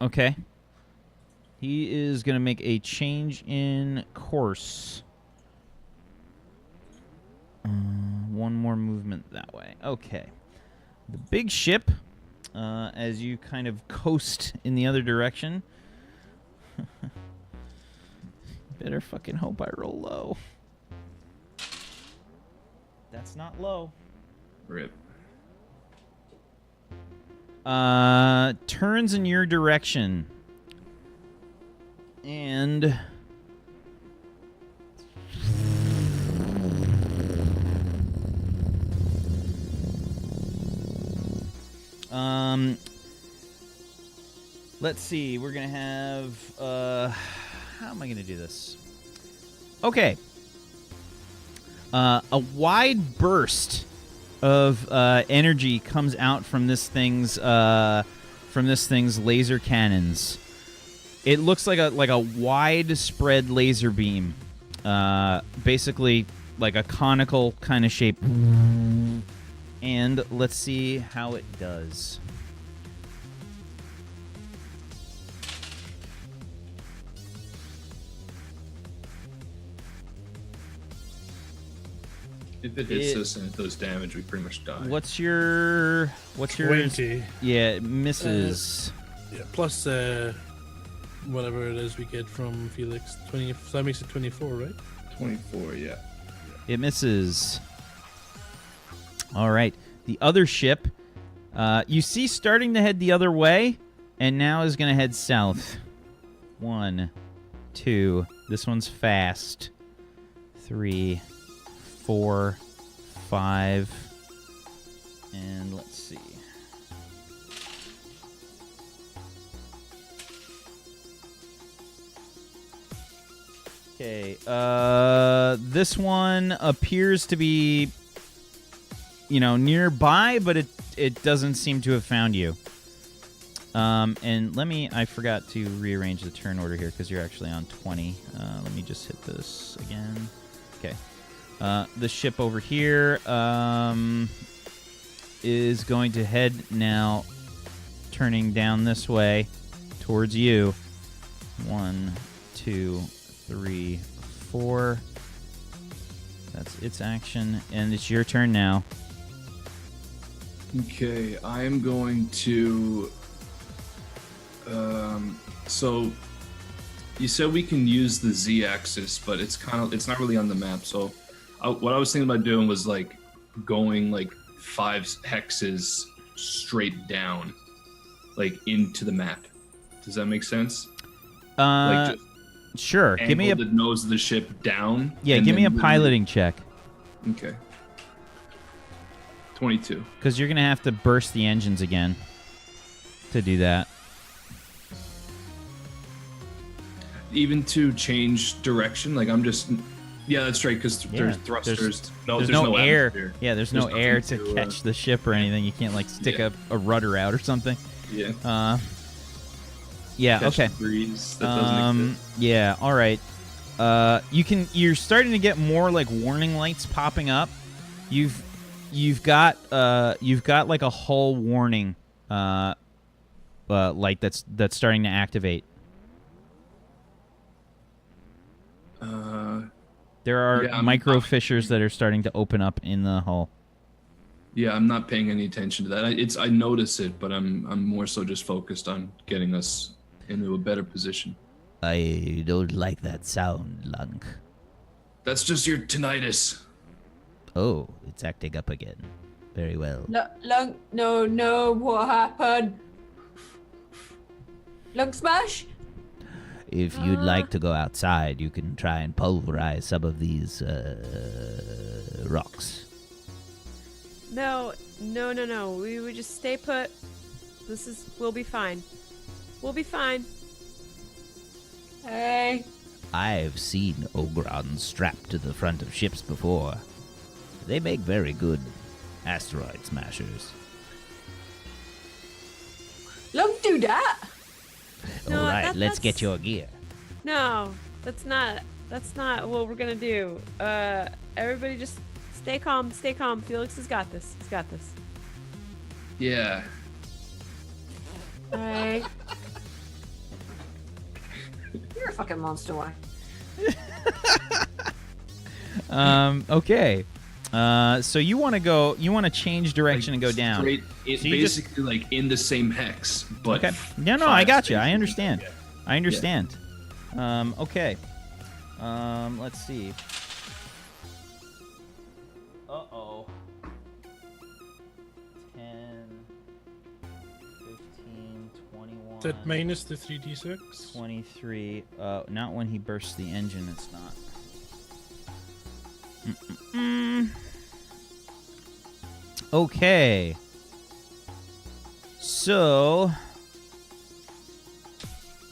Okay. He is going to make a change in course. One more movement that way. Okay. The big ship, as you kind of coast in the other direction. Better fucking hope I roll low. That's not low. Rip. Turns in your direction. And let's see. We're going to have how am I going to do this? Okay. A wide burst of energy comes out from this thing's laser cannons. It looks like a widespread laser beam, basically like a conical kind of shape. And let's see how it does. If it hits us and it does damage, we pretty much die. What's your 20. Yeah, it misses. Yeah, plus whatever it is we get from Felix. 20. So that makes it 24, right? 24, yeah. It misses. All right. The other ship, you see starting to head the other way, and now is going to head south. 1, 2. This one's fast. 3, 4, 5. And let's see. Okay. This one appears to be, nearby, but it doesn't seem to have found you. And I forgot to rearrange the turn order here because you're actually on 20. Let me just hit this again. Okay. The ship over here is going to head now, turning down this way towards you. 1, 2, 3, 4. That's its action, and it's your turn now. Okay, I am going to. So you said we can use the Z-axis, but it's not really on the map. So what I was thinking about doing was like going like 5 hexes straight down, like into the map. Does that make sense? Like just sure. Give me the nose of the ship down. Yeah, give me a piloting check. Okay. 22. Because you're gonna have to burst the engines again to do that. Even to change direction, like I'm just. Yeah, that's right. Because there's thrusters. There's no air. Atmosphere. Yeah, there's no air to catch the ship or anything. You can't like stick a rudder out or something. Yeah. Yeah. Catch Okay. the breeze that doesn't exist. Yeah. All right. You're starting to get more like warning lights popping up. You've got like a hull warning light that's starting to activate. There are micro fissures that are starting to open up in the hull. Yeah, I'm not paying any attention to that. I notice it, but I'm more so just focused on getting us into a better position. I don't like that sound, Lunk. That's just your tinnitus. Oh, it's acting up again. Very well. Lunk, no, what happened? Lunk smash? If you'd like to go outside, you can try and pulverize some of these rocks. No. We would just stay put. We'll be fine. We'll be fine. Hey. I've seen Ogron strapped to the front of ships before. They make very good asteroid smashers. Lunk do that? No, All right, let's get your gear. No, that's not what we're gonna do. Everybody just stay calm. Felix has got this. Yeah. Hey. You're a fucking monster, why? Okay. So you want to change direction and go down. It's So you basically like in the same hex, but Okay. No, I got you. I understand. I understand. Okay. Let's see. Uh-oh. 10, 15, 21. Is that minus the 3d6? 23. Not when he bursts the engine, it's not. Okay. So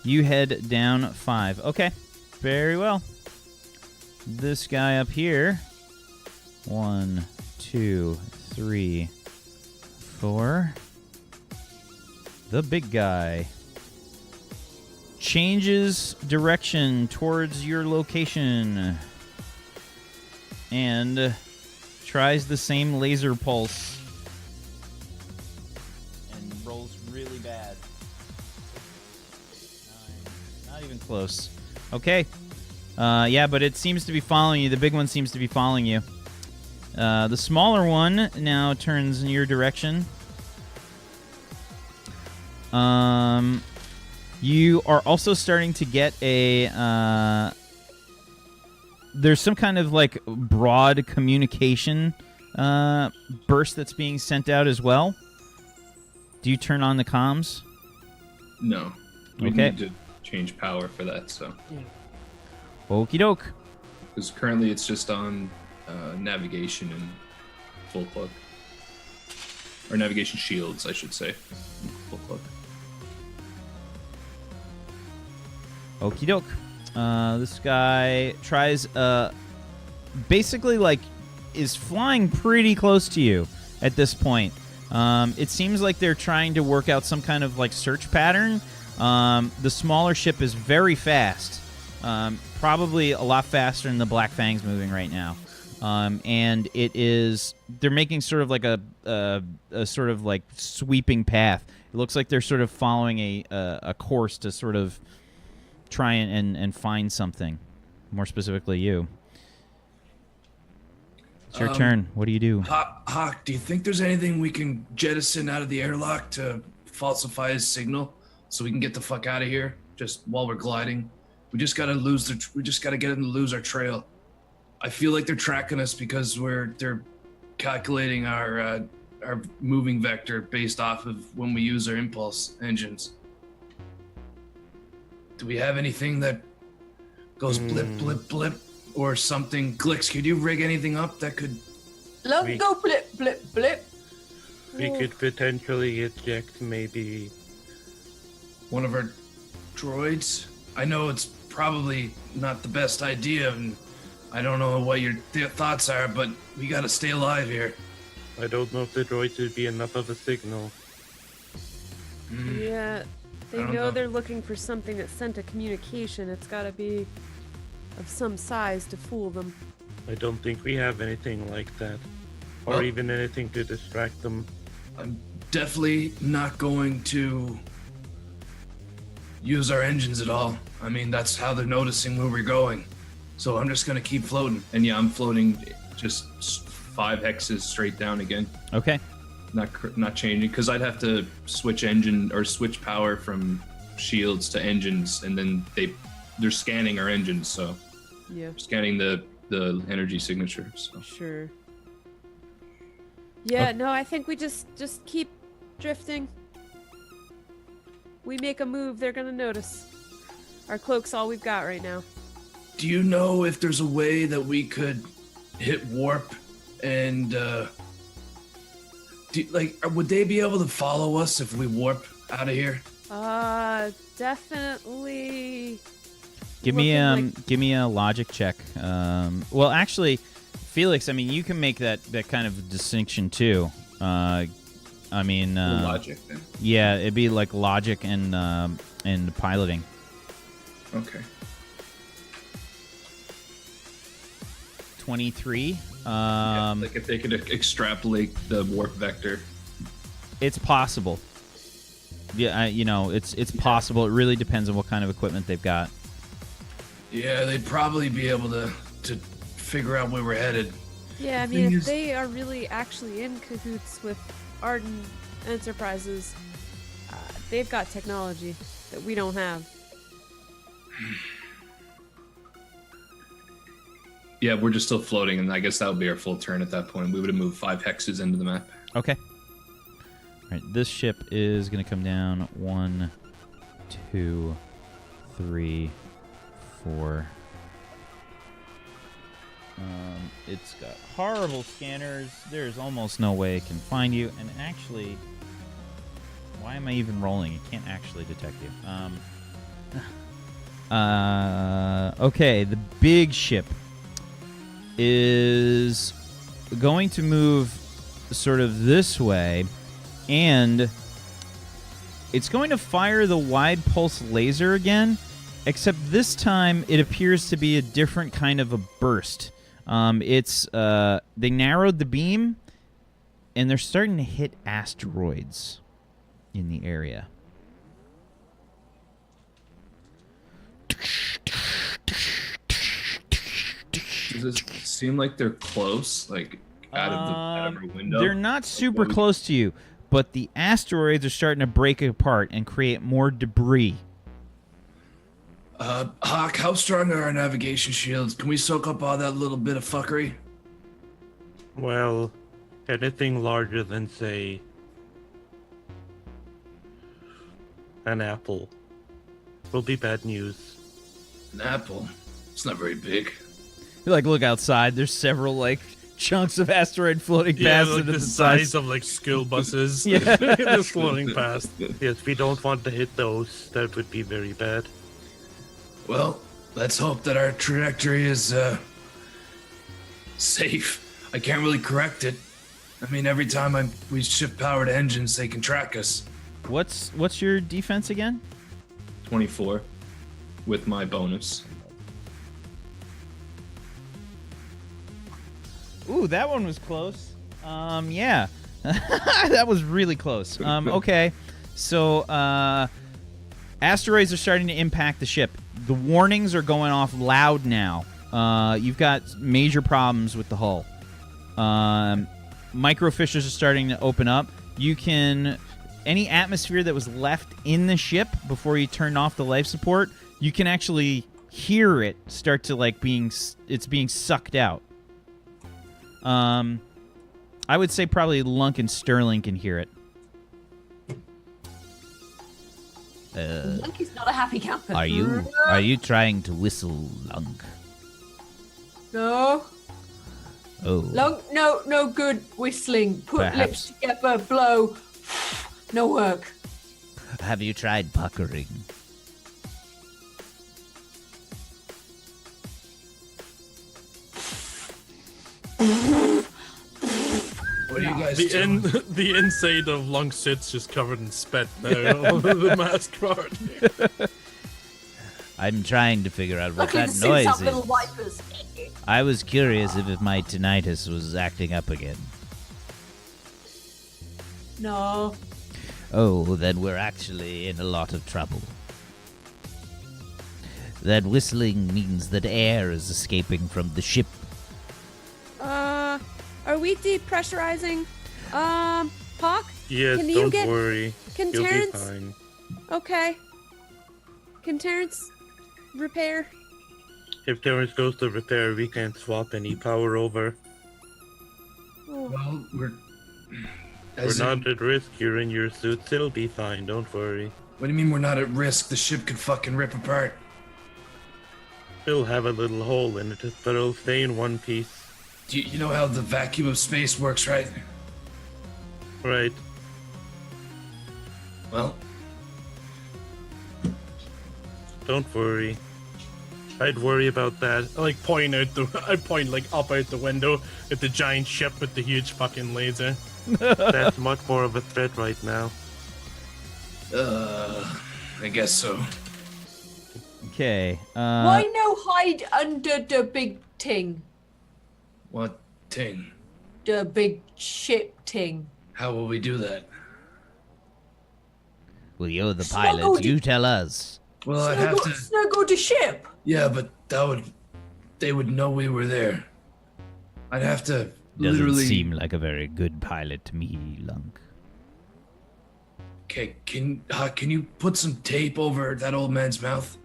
you head down 5. Okay. Very well. This guy up here. 1, 2, 3, 4. The big guy changes direction towards your location. and tries the same laser pulse and rolls really bad. 9. Not even close. Okay. Yeah, but it seems to be following you. The big one seems to be following you. The smaller one now turns in your direction. You are also starting to get a... there's some kind of, like, broad communication burst that's being sent out as well. Do you turn on the comms? No. We Okay. need to change power for that, so. Okie doke. Because currently it's just on navigation and full cloak. Or navigation shields, I should say. Full cloak. Okie doke. This guy tries, basically, like, is flying pretty close to you at this point. It seems like they're trying to work out some kind of, like, search pattern. The smaller ship is very fast. Probably a lot faster than the Black Fang's moving right now. And it is, they're making sort of like a sort of like sweeping path. It looks like they're sort of following a course to sort of try and find something. More specifically, you. It's your turn. What do you do? Hawk, do you think there's anything we can jettison out of the airlock to falsify his signal so we can get the fuck out of here just while we're gliding? We just gotta get him to lose our trail. I feel like they're tracking us because they're calculating our moving vector based off of when we use our impulse engines. Do we have anything that goes blip, blip, blip, or something? Glix, could you rig anything up that could... Lunk, go blip, blip, blip. We could potentially eject maybe one of our droids? I know it's probably not the best idea, and I don't know what your thoughts are, but we gotta stay alive here. I don't know if the droids would be enough of a signal. Yeah, they I don't know know. they're looking for something that sent a communication. It's gotta be of some size to fool them. I don't think we have anything like that. Or Well- even anything to distract them. I'm definitely not going to use our engines at all. I mean, that's how they're noticing where we're going. So I'm just gonna keep floating. And yeah, I'm floating just 5 hexes straight down again. Okay. Not changing, because I'd have to switch engine or switch power from shields to engines, and then they're scanning our engines, so Yeah, scanning the energy signature. So sure. Yeah, no, I think we just keep drifting. We make a move, they're gonna notice. Our cloak's all we've got right now. do you know if there's a way that we could hit warp and would they be able to follow us if we warp out of here? Definitely. Give me Looking give me a logic check. Well, actually, Felix, I mean, you can make that kind of distinction too. I mean, Logic then. yeah, it'd be like logic and piloting. Okay. 23. Like if they could extrapolate the warp vector. It's possible. Yeah, it's possible. It really depends on what kind of equipment they've got. Yeah, they'd probably be able to figure out where we're headed. Yeah, I The mean, thing if is- they are really actually in cahoots with Arden Enterprises, they've got technology that we don't have. Yeah, we're just still floating, and I guess that would be our full turn at that point. We would have moved 5 hexes into the map. Okay. All right, this ship is going to come down 1, 2, 3, 4. It's got horrible scanners. There's almost no way it can find you. And actually, why am I even rolling? It can't actually detect you. Okay, the big ship is going to move sort of this way, and it's going to fire the wide pulse laser again, except this time it appears to be a different kind of a burst. It's they narrowed the beam, and they're starting to hit asteroids in the area. Does it seem like they're close, like out of our window? They're not super close to you, but the asteroids are starting to break apart and create more debris. Hawk, how strong are our navigation shields? Can we soak up all that little bit of fuckery? Well, anything larger than, say, an apple will be bad news. An apple? It's not very big. You look outside. There's several chunks of asteroid floating Yeah, past. like the size of school buses. Yeah. Just floating past. Yes, we don't want to hit those. That would be very bad. Well, let's hope that our trajectory is safe. I can't really correct it. I mean, every time we shift power to engines, they can track us. What's your defense again? 24 with my bonus. Ooh, that one was close. Yeah. That was really close. Okay. So, asteroids are starting to impact the ship. The warnings are going off loud now. You've got major problems with the hull. Microfissures are starting to open up. Any atmosphere that was left in the ship before you turned off the life support, you can actually hear it start to it's being sucked out. I would say probably Lunk and Sterling can hear it. Lunk is not a happy camper. Are you trying to whistle, Lunk? No. Oh. Lunk, no good whistling. Put lips together, blow. No work. Have you tried puckering? What are you guys doing? The inside of Lunk sits just covered in spit now over the mask part. I'm trying to figure out what Luckily that the noise suits have is. little wipers. I was curious if my tinnitus was acting up again. No. Oh, then we're actually in a lot of trouble. That whistling means that air is escaping from the ship. Are we depressurizing? Hawk? Yes, Can you don't get- worry. Can You'll be Terrence? fine. Okay. Can Terrence repair? If Terrence goes to repair, we can't swap any power over. Oh. Well, we're Not at risk. You're in your suits. It'll be fine. Don't worry. What do you mean we're not at risk? The ship could fucking rip apart. It'll have a little hole in it, but it'll stay in one piece. Do you know how the vacuum of space works, right? Right. Well, Don't worry. I'd worry about that. I point up out the window at the giant ship with the huge fucking laser. That's much more of a threat right now. I guess so. Okay. Why no hide under the big ting? What ting? The big ship ting. How will we do that? Well, you're the Snuggle pilot. to- You tell us. Well, I'd have to. Snuggle the ship. Yeah, but they would know we were there. I'd have to Doesn't literally. seem like a very good pilot to me, Lunk. Okay, can you put some tape over that old man's mouth?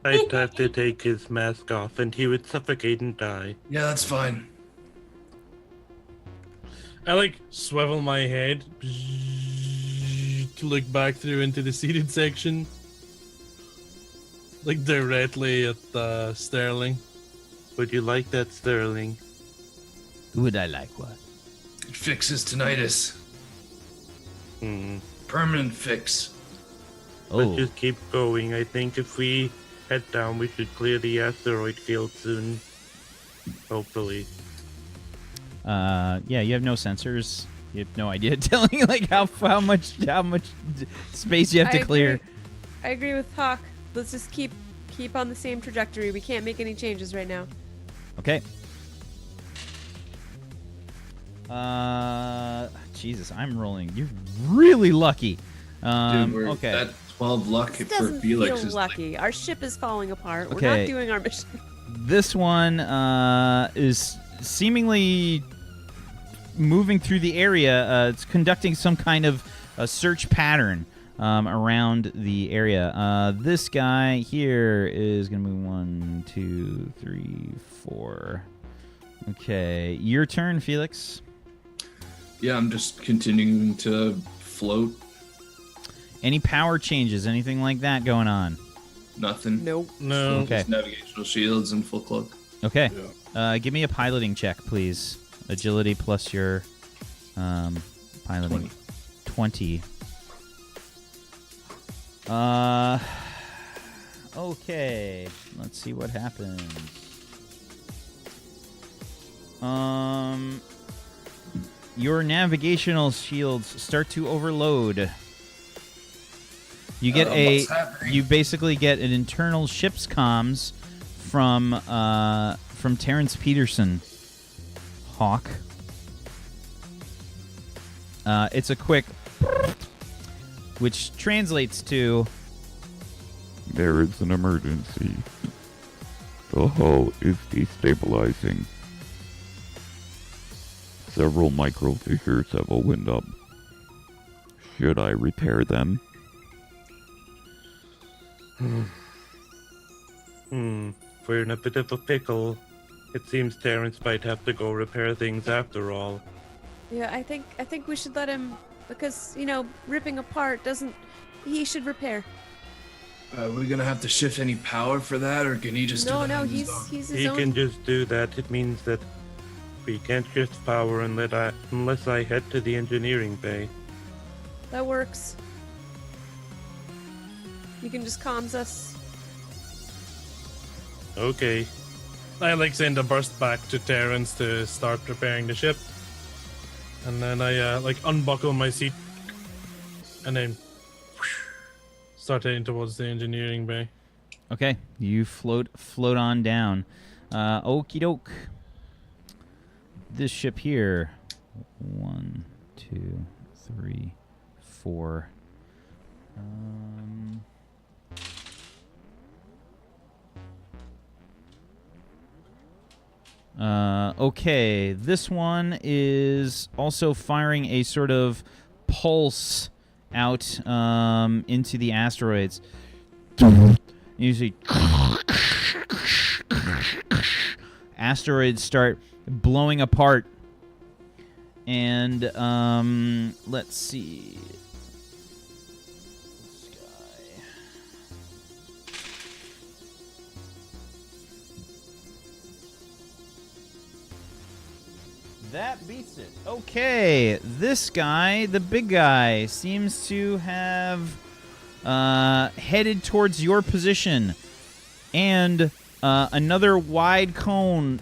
I'd have to take his mask off and he would suffocate and die. Yeah, that's fine. I swivel my head to look back through into the seated section. Directly at Sterling. Would you like that, Sterling? Would I like what? It fixes tinnitus. Permanent fix. Let's Oh, just keep going. I think if we head down, we should clear the asteroid field soon. Hopefully. Yeah, you have no sensors. You have no idea telling you how much space you have to clear. I agree with Hawk. Let's just keep on the same trajectory. We can't make any changes right now. Okay. Jesus, I'm rolling. You're really lucky. Okay. That 12 luck This for doesn't Felix feel is lucky. Our ship is falling apart. We're Okay. not doing our mission. This one is seemingly moving through the area. It's conducting some kind of a search pattern around the area. This guy here is going to move 1, 2, 3, 4. Okay, your turn, Felix. Yeah, I'm just continuing to float. Any power changes, anything like that going on? Nothing. Nope. No. Okay. Just navigational shields and full cloak. Okay. Give me a piloting check, please. Agility plus your piloting. 20. Okay. Let's see what happens. Your navigational shields start to overload. You get What's happening? you basically get an internal ship's comms from Terrence Peterson. Hawk. It's a quick, which translates to, There is an emergency. The hull is destabilizing. Several micro fissures have opened up. Should I repair them? We're in a bit of a pickle. It seems Terrence might have to go repair things after all. Yeah, I think we should let him, because ripping apart doesn't. He should repair. Are we gonna have to shift any power for that, or can he just do No, that no, on his he's own? his He own. can just do that. It means that we can't shift power unless I head to the engineering bay. That works. You can just comms us. Okay. I send a burst back to Terrence to start repairing the ship. And then I unbuckle my seat and then start heading towards the engineering bay. okay, you float on down. Okie doke. This ship here. 1, 2, 3, 4. Okay, this one is also firing a sort of pulse out into the asteroids. You see asteroids start blowing apart. And let's see. This guy. That beats it. Okay, this guy, the big guy, seems to have headed towards your position. And another wide cone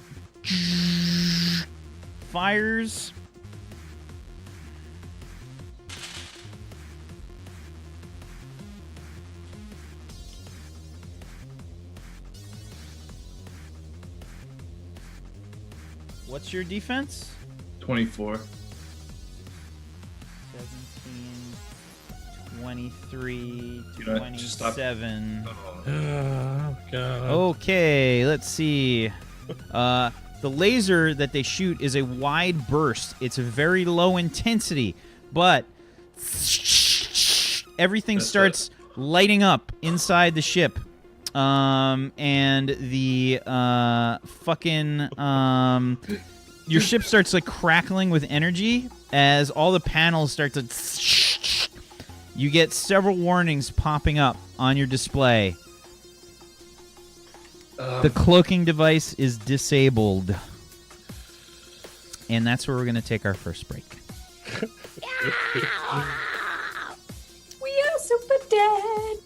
fires. What's your defense? 24. 17, 23, You know what, just stop. 27. Oh, God. Okay, let's see. The laser that they shoot is a wide burst. It's a very low intensity, but everything starts lighting up inside the ship. And the your ship starts crackling with energy as all the panels start to. You get several warnings popping up on your display. The cloaking device is disabled. And that's where we're going to take our first break. We are super dead.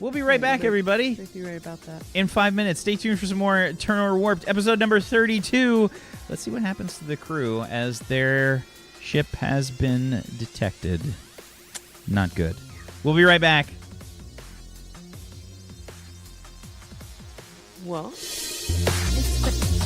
We'll be right back, everybody. Make you right about that. In 5 minutes. Stay tuned for some more Turnover Warped, episode number 32. Let's see what happens to the crew as their ship has been detected. Not good. We'll be right back. Well, it's